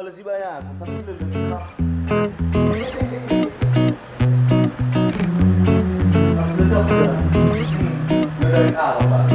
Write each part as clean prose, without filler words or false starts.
males sih banyak, tapi lebih enak. Maksudnya apa? Dari awal, Pak.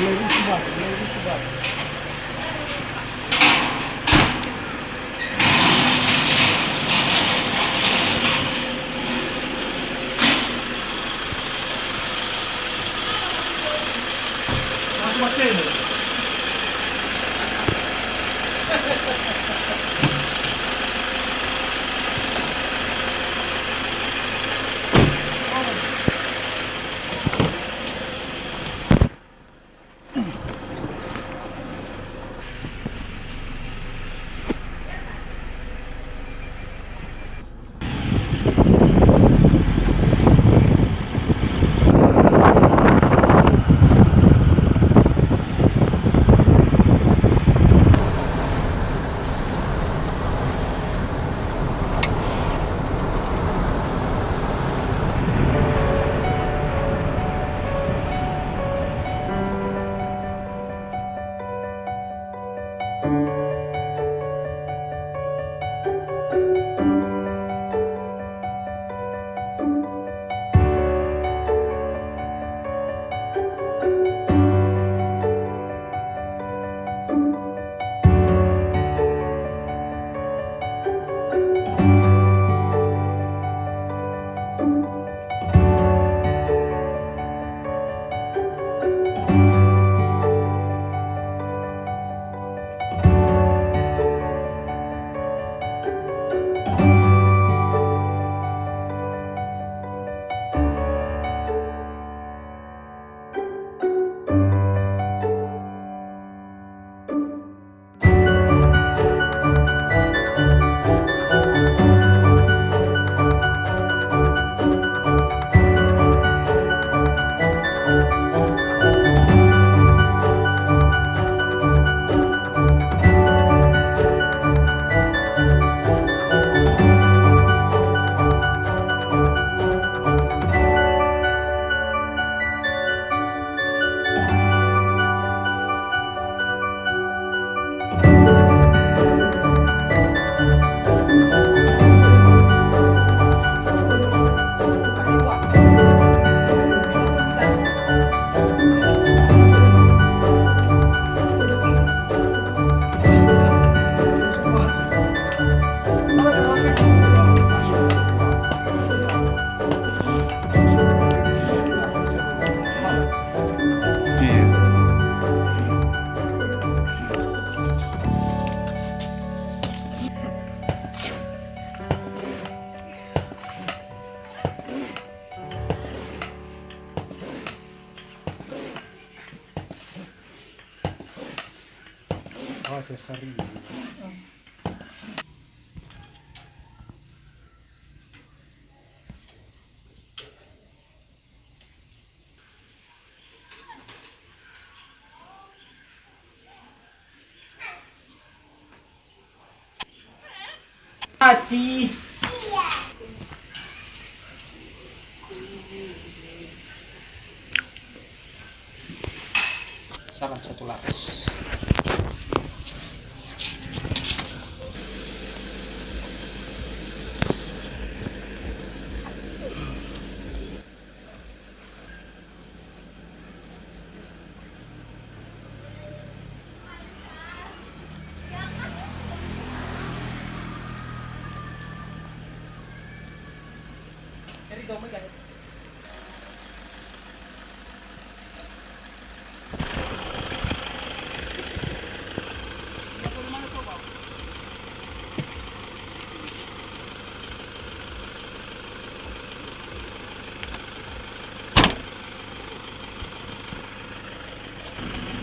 Mulai disebar. Macam-macam. che s'arrivi. Hati. Salam satu laras.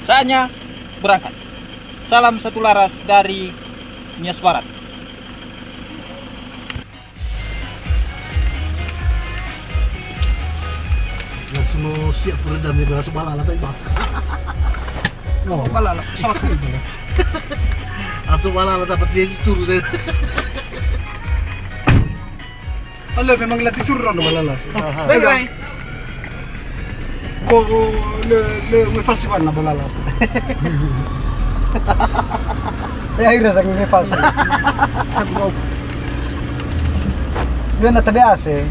Saatnya berangkat. Salam satu laras dari Nias Barat. Langsung siap beredam di bahasa balala tadi bang. Oh, balala, salah itu. Langsung balala dapat sih turun deh. Halo, memang latih turun dong balala. Baik. Kok le fasi warna balala. Ya akhirnya sang le fasi. Lu na tabi ase.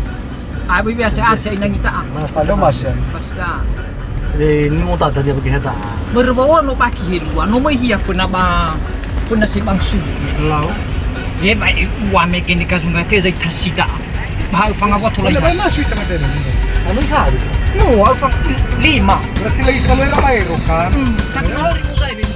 Abi biasa asa inang ita. Mas palo mas yan. Basta. Ini mau tata dia pakai heta. Berbawa no paki hilwa no mai hiya funa ba funa si bangsu. Lau. Ye ba wa me kini kasunga ke zai tasida. Ba pangabot Wala tulay ba ba. masuk kita din? Ano sabi ko? No, alfa lima. Berarti lagi kamera mayro kan? Tak mau rin mo sa ibig.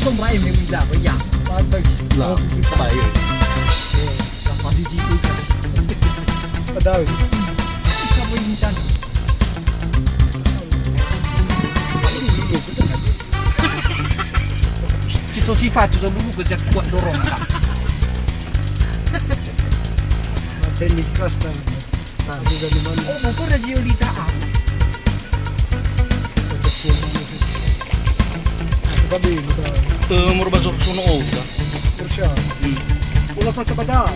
sombra ini bisa ya. Lah, tayo. Pasti sih itu kan. Padahal. Kamu ini kan. Si so si faccio da dulu kerja kuat dorong kan. Mateni kasta. Tadi dari mana? Oh, mau radio di taat. Babi, betul. Mura ba sono uda? Persiya. Wala pa sa bada.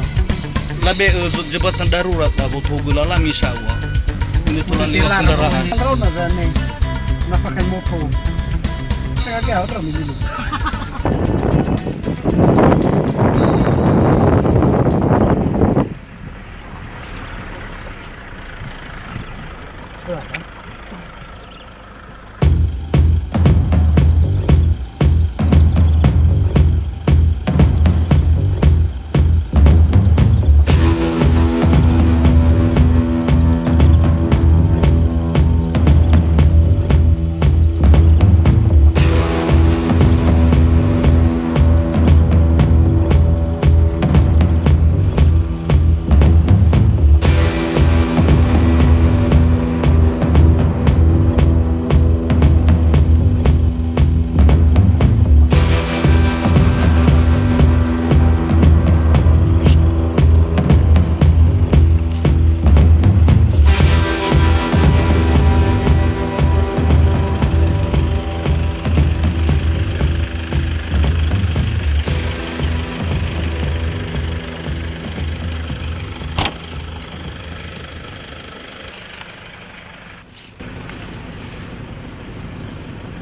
Labe jabatan darurat abo tugula la misawa. Ini tulan liwat kendaraan. Kalau nada nih, napakan mopo. Saya kagak otro mililu.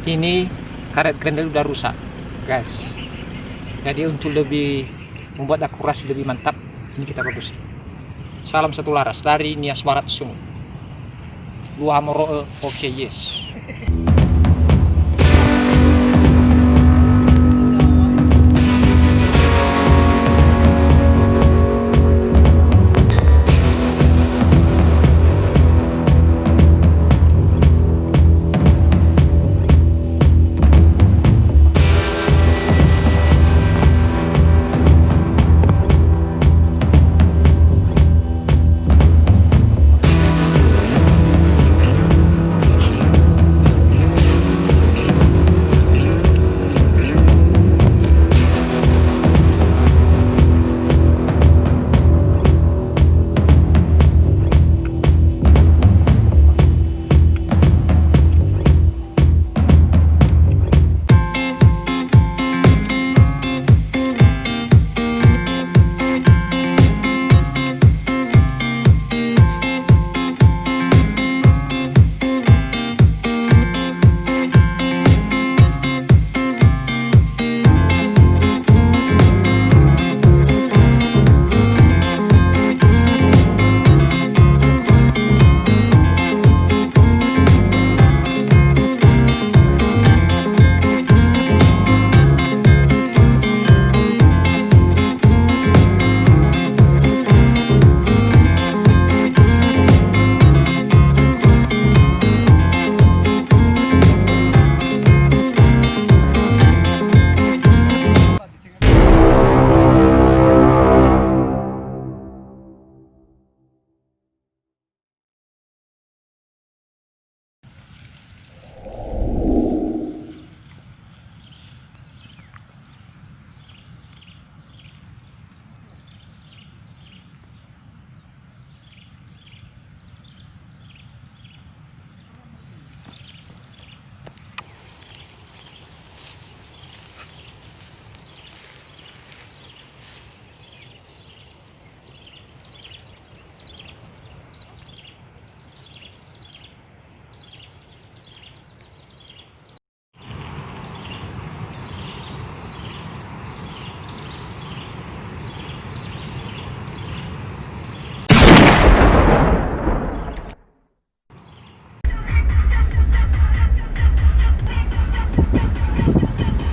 Ini karet grendel udah rusak, guys. Jadi untuk lebih membuat akurasi lebih mantap, ini kita bagusin. Salam satu laras dari Nias Barat Sumut. Dua Moroe, oke, yes.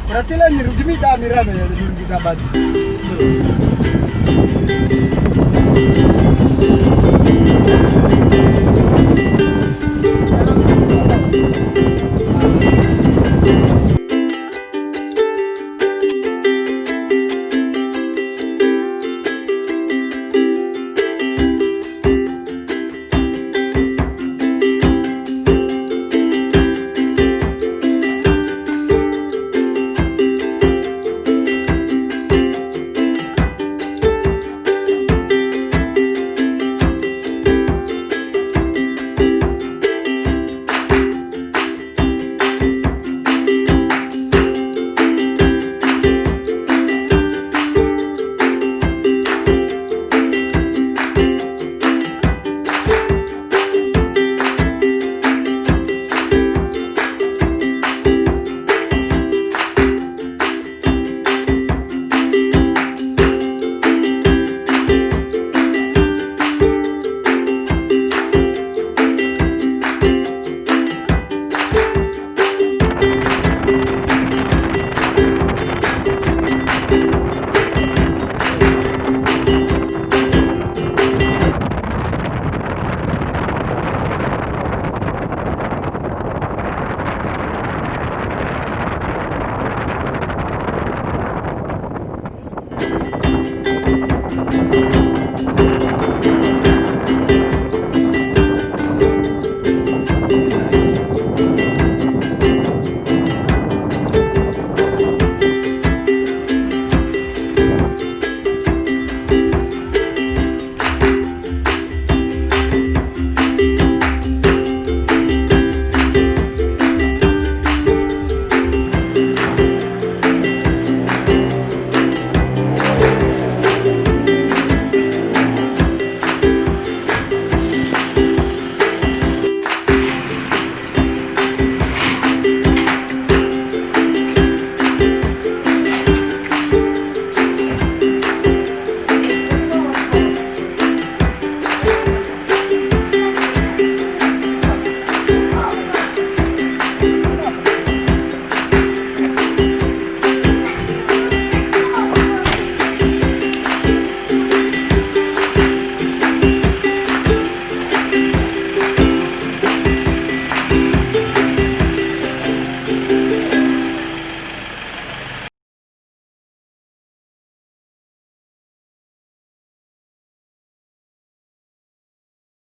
Berarti lah nirudimi dami rame ya nirudimi kita bagi.